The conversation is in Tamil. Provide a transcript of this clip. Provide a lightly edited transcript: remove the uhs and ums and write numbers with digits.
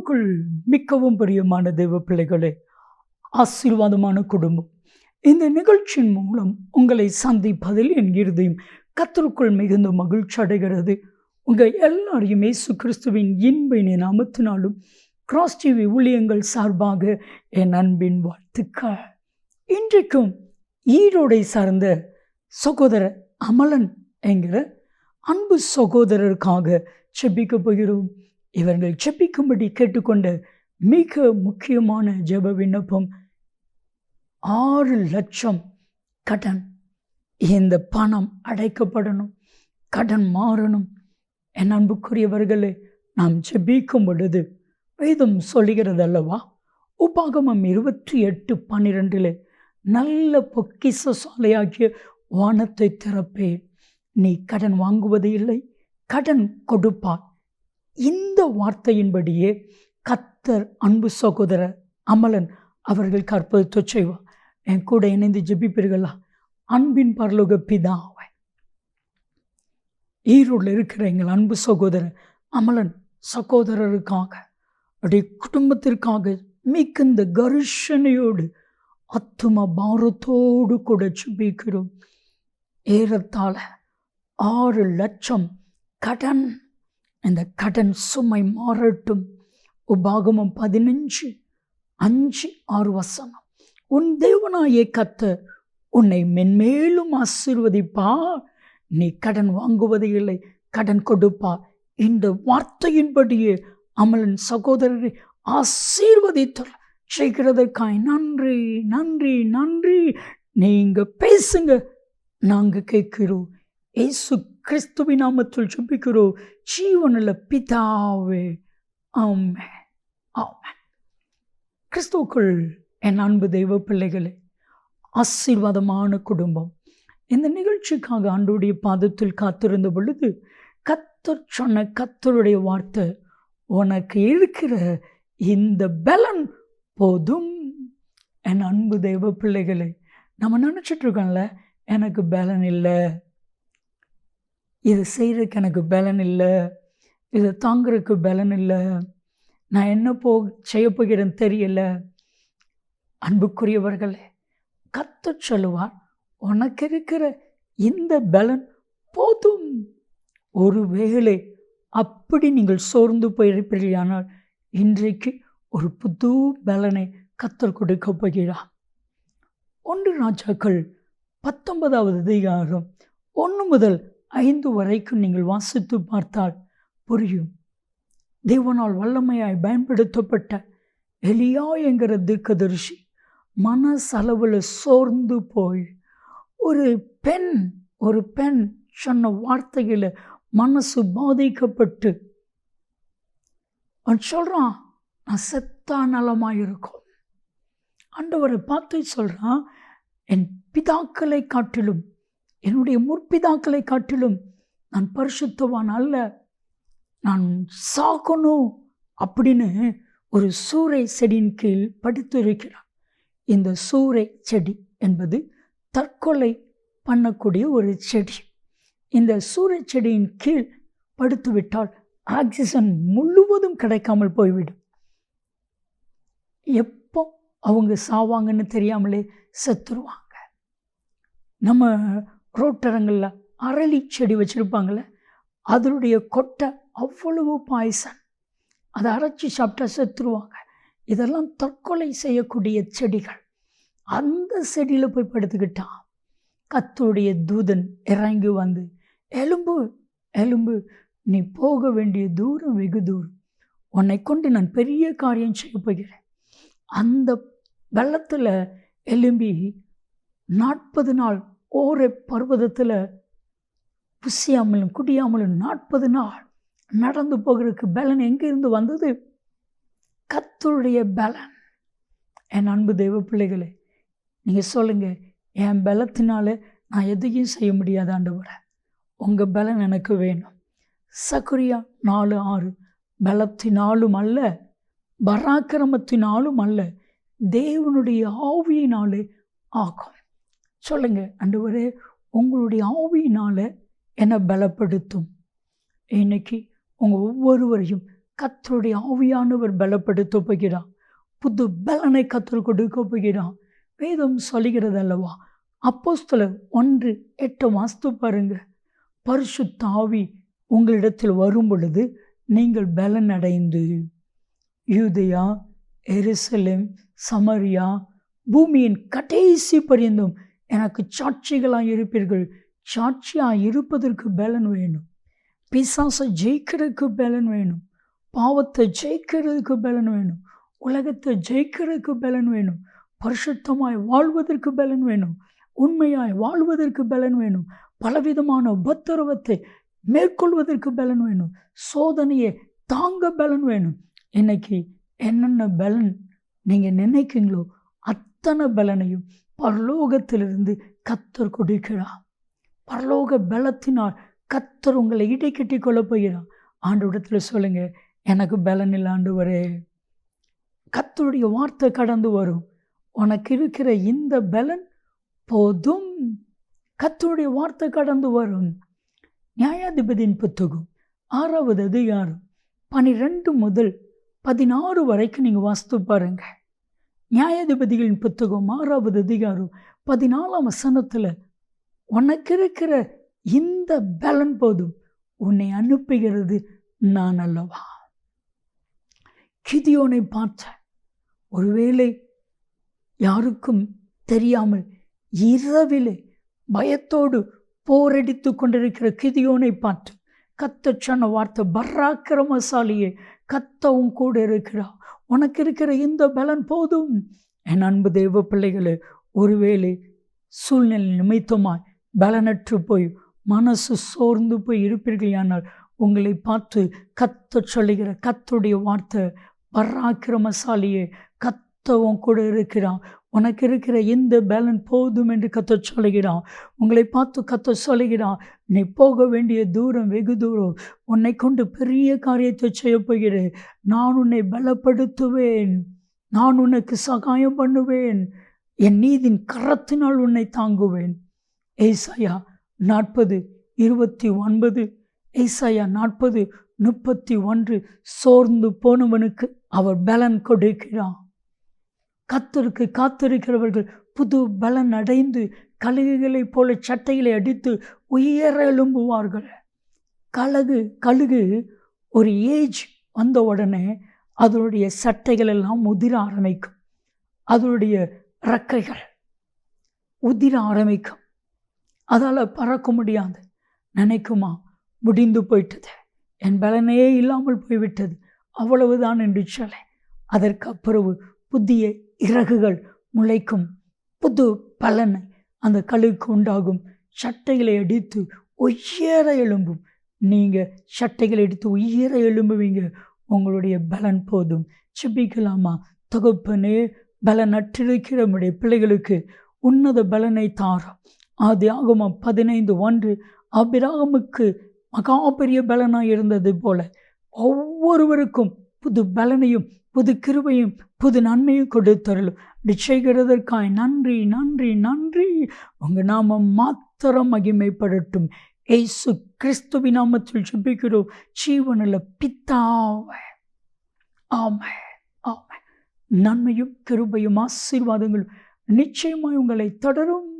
கிறிஸ்துவுக்குள் மிகவும் பிரியமான தேவ பிள்ளைகளே, ஆசீர்வாதமான குடும்பம். இந்த நிகழ்ச்சியின் மூலம் உங்களை சந்திப்பதில் என் இருதயம் கர்த்தருக்குள் மிகுந்த மகிழ்ச்சி அடைகிறது. உங்கள் எல்லாரையும் இயேசு கிறிஸ்துவின் இன்ப நாமத்தினாலும் கிராஸ் டிவி ஊழியங்கள் சார்பாக என் அன்பின் வாழ்த்துக்கள். இன்றைக்கும் ஈரோடை சார்ந்த சகோதரர் அமலன் என்கிற அன்பு சகோதரருக்காக செபிக்க போகிறோம். இவர்கள் செபிக்கும்படி கேட்டுக்கொண்ட மிக முக்கியமான ஜெப விண்ணப்பம், 6 லட்சம் கடன். இந்த பணம் அடைக்கப்படணும், கடன் மாறணும். என் அன்புக்குரியவர்களே, நாம் ஜெபிக்கும் பொழுது வேதம் சொல்லுகிறது அல்லவா, உபாகமம் 28:12 நல்ல பொக்கிஷ சாலையாகிய வானத்தை திறப்பேன், நீ கடன் வாங்குவது இல்லை, கடன் கொடுப்பார். இந்த வார்த்தையின்படியே கர்த்தர் அன்பு சகோதரர் அமலன் அவர்கள் கற்பத்தை செய்வார். என் கூட இணைந்து ஜெபிப்பீர்களா? அன்பின் பரலோக பிதாவே, ஈரோடில் இருக்கிற எங்கள் அன்பு சகோதரர் அமலன் சகோதரருக்காக, அவருடைய குடும்பத்திற்காக மிகுந்த கரிசனையோடு ஆத்தும பாரத்தோடு கூட ஜெபிக்கிறோம். ஏறத்தாழ 6 லட்சம் கடன். இந்த கடன் சுமை மாறட்டும். உபாகமம் 15:5-6 உன் தேவனாகிய கர்த்தர் உன்னை மென்மேலும் ஆசீர்வதிப்பார், நீ கடன் வாங்குவது இல்லை, கடன் கொடுப்பார். இந்த வார்த்தையின்படியே அமலன் சகோதரரை ஆசீர்வதித்தார். செய்கிறதற்காய் நன்றி நன்றி நன்றி. நீங்க பேசுங்க, நாங்க கேட்கிறோம். இயேசு கிறிஸ்துவின் நாமத்தில் ஜெபிக்கிறோம் ஜீவனுள்ள பிதாவே, ஆமென் ஆமென். கிறிஸ்துவுக்குள் என் அன்பு தெய்வ பிள்ளைகளே, ஆசீர்வாதமான குடும்பம். இந்த நிகழ்ச்சிக்காக ஆண்டவருடைய பாதத்தில் காத்திருந்த பொழுது கர்த்தர் சொன்ன கர்த்தருடைய வார்த்தை, உனக்கு இருக்கிற இந்த பலன் போதும். என் அன்பு தெய்வ பிள்ளைகளே, நம்ம நினச்சிட்டு இருக்கோம்ல, எனக்கு பலன் இல்லை, இது செய்கிறதுக்கு எனக்கு பலன் இல்லை, இதை தாங்கிறதுக்கு பலன் இல்லை, நான் என்ன செய்ய போகிறேன்னு தெரியல. அன்புக்குரியவர்களே, கர்த்தர் சொல்லுவார், உனக்கு இருக்கிற இந்த பலன் போதும். ஒருவேளை அப்படி நீங்கள் சோர்ந்து போயிருப்பீர்களானால் இன்றைக்கு ஒரு புது பலனை கர்த்தர் கொடுக்க போகிறார். 1 ராஜாக்கள் 19:1-5 வரைக்கும் நீங்கள் வாசித்து பார்த்தால் புரியும். தேவனால் வல்லமையாய் பயன்படுத்தப்பட்ட எலியா என்கிற தீர்க்கதரிசி மனசளவில் சோர்ந்து போய் ஒரு பெண் சொன்ன வார்த்தையில் மனசு பாதிக்கப்பட்டு அவன் சொல்கிறான், நான் செத்தா நலமாக இருக்கும். ஆண்டவரை பார்த்து சொல்கிறான், என் பிதாக்களை காட்டிலும், என்னுடைய முற்பிதாக்களை காட்டிலும் நான் பரிசுத்தவான் அல்ல, நான் சாகணும் அப்படின்னு ஒரு சூரை செடியின் கீழ் படுத்து இருக்கிறான். இந்த சூரை செடி என்பது தற்கொலை பண்ணக்கூடிய ஒரு செடி. இந்த சூரை செடியின் கீழ் படுத்து விட்டால் ஆக்சிஜன் முழுவதும் கிடைக்காமல் போய்விடும். எப்போ அவங்க சாவாங்கன்னு தெரியாமலே செத்துருவாங்க. நம்ம ரோட்டரங்களில் அரளி செடி வச்சுருப்பாங்கள, அதனுடைய கொட்டை அவ்வளவு பாய்சன், அதை அரைச்சி சாப்பிட்டா செத்துருவாங்க. இதெல்லாம் தற்கொலை செய்யக்கூடிய செடிகள். அந்த செடியில் போய் படுத்துக்கிட்டான். கர்த்தருடைய தூதன் இறங்கி வந்து, எலும்பு எலும்பு, நீ போக வேண்டிய தூரம் வெகு தூரம், உன்னை கொண்டு நான் பெரிய காரியம் செய்ய போகிறேன். அந்த வெள்ளத்தில் எலும்பி 40 நாள் ஓரே பர்வதத்தில் புசியாமலும் குடியாமலும் 40 நாள் நடந்து போகிறதுக்கு பலன் எங்கேருந்து வந்தது? கர்த்தருடைய பலன். என் அன்பு தெய்வ பிள்ளைகளே, நீங்கள் சொல்லுங்கள், என் பலத்தினால நான் எதையும் செய்ய முடியாது ஆண்டவரே, உங்கள் பலன் எனக்கு வேணும். சகரியா 4:6 பலத்தினாலும் அல்ல, பராக்கிரமத்தினாலும் அல்ல, தேவனுடைய ஆவியினாலே ஆகும். சொல்லுங்க, ஆண்டவரே உங்களுடைய ஆவியினால என்னை பலப்படுத்தும். இன்னைக்கு உங்கள் ஒவ்வொருவரையும் கர்த்தருடைய ஆவியானவர் பலப்படுத்த போகிறார். புது பலனை கர்த்தர் கொடுக்க போகிறார். வேதம் சொல்லுகிறது அல்லவா, அப்போஸ்தலர் 1:8 வாசித்து பாருங்க. பரிசுத்த ஆவி உங்களிடத்தில் வரும் பொழுது நீங்கள் பலன் அடைந்து யூதேயா, எருசலேம், சமரியா, பூமியின் கடைசி பரியந்தம் எனக்கு சாட்சிகளாக இருப்பீர்கள். சாட்சியாக இருப்பதற்கு பலன் வேணும். பிசாசை ஜெயிக்கிறதுக்கு பலன் வேணும். பாவத்தை ஜெயிக்கிறதுக்கு பலன் வேணும். உலகத்தை ஜெயிக்கிறதுக்கு பலன் வேணும். பரிசுத்தமாய் வாழ்வதற்கு பலன் வேணும். உண்மையாய் வாழ்வதற்கு பலன் வேணும். பலவிதமான உபத்திரவத்தை மேற்கொள்வதற்கு பலன் வேணும். சோதனையை தாங்க பலன் வேணும். இன்னைக்கு என்னென்ன பலன் நீங்கள் நினைக்கிறீங்களோ அத்தனை பலனையும் பரலோகத்திலிருந்து கர்த்தர் கொடுக்கிறார். பரலோக பலத்தினால் கர்த்தர் உங்களை இடைக்கட்டி கொள்ள போகிறார். ஆண்டவரிடத்தில் சொல்லுங்க, எனக்கு பலன் இல்லை ஆண்டவரே. கர்த்தருடைய வார்த்தை கடந்து வரும். உனக்கு இருக்கிற இந்த பலன் போதும். கர்த்தருடைய வார்த்தை கடந்து வரும். நியாயாதிபதியின் புத்தகம் 6வது அதிகாரம் 12 முதல் 16 வரைக்கும் நீங்கள் வாசித்து பாருங்க. நியாயாதிபதிகளின் புத்தகம் 6வது அதிகாரம் 14ஆம் வசனத்தில், உனக்கு இருக்கிற இந்த பலன் போதும், உன்னை அனுப்புகிறது நான் அல்லவா. கிதியோனை பார்த்த, ஒருவேளை யாருக்கும் தெரியாமல் இரவிலே பயத்தோடு போரடித்து கொண்டிருக்கிற கிதியோனை பார்த்து கர்த்தர் சொன்ன வார்த்தை, பராக்கிரமசாலியே, கர்த்தரும் கூட இருக்கிறார், உனக்கு இருக்கிற இந்த பலன் போதும். என் அன்பு தேவ பிள்ளைகளே, ஒருவேளை சூழ்நிலை நிமித்தமாய் பலனற்று போய் மனசு சோர்ந்து போய் இருப்பீர்கள். ஆனால் உங்களை பார்த்து கர்த்தர் சொல்லுகிற கர்த்தருடைய வார்த்தை, பராக்கிரமசாலியே, கர்த்தரும் கூட இருக்கிறான், உனக்கு இருக்கிற இந்த பலன் போதும் என்று கர்த்தர் சொல்லுகிறான். உங்களை பார்த்து கர்த்தர் சொல்லுகிறான், நீ போக வேண்டிய தூரம் வெகு தூரம். உன்னை கொண்டு பெரிய காரியத்தை செய்ய போகிறேன். நான் உன்னை பலப்படுத்துவேன். நான் உனக்கு சகாயம் பண்ணுவேன். என் நீதின் கரத்தினால் உன்னை தாங்குவேன். ஏசாயா 40:29, ஏசாயா 40:31, சோர்ந்து போனவனுக்கு அவர் பலன் கொடுக்கிறான். கர்த்தருக்கு காத்திருக்கிறவர்கள் புது பலன் அடைந்து கழுகுகளைப் போல சட்டைகளை அடித்து உயர எழும்புவார்கள். கழுகு ஒரு ஏஜ் வந்த உடனே அதனுடைய சட்டைகள் எல்லாம் உதிர ஆரம்பிக்கும். அதனுடைய இறக்கைகள் உதிர ஆரம்பிக்கும். அதால் பறக்க முடியாது. நினைக்குமா, முடிந்து போயிட்டது, என் பலனே இல்லாமல் போய்விட்டது, அவ்வளவுதான் என்று சொல்ல, அதற்கு அப்புறவு புதிய இறகுகள் முளைக்கும். புது பலனை அந்த கழுகுக்கு உண்டாகும். சட்டைகளை அடித்து உயர எழும்பும். நீங்கள் சட்டைகளை எடுத்து உயர எழும்புவீங்க. உங்களுடைய பலன் போதும். செபிக்கலாமா? தகப்பனே, பலனற்றிருக்கிற நம்முடைய பிள்ளைகளுக்கு உன்னத பலனை தாரும். ஆதியாகமம் 15:1, ஆபிரகாமுக்கு மகா பெரிய பலனாக இருந்தது போல ஒவ்வொருவருக்கும் புது பலனையும் புது கிருபையும் புது நன்மையும் கொடுத்தருளும். செய்கிறதற்காய் நன்றி, நன்றி, நன்றி. உங்கள் நாமம் மாத்திரம் மகிமைப்படட்டும். இயேசு கிறிஸ்துவின் நாமத்தில் ஜெபிக்கிறோம் ஜீவனுள்ள பிதாவே. ஆமென், ஆமென். நன்மையும் கிருபையும் ஆசீர்வாதங்களும் நிச்சயமாய் உங்களை தொடரும்.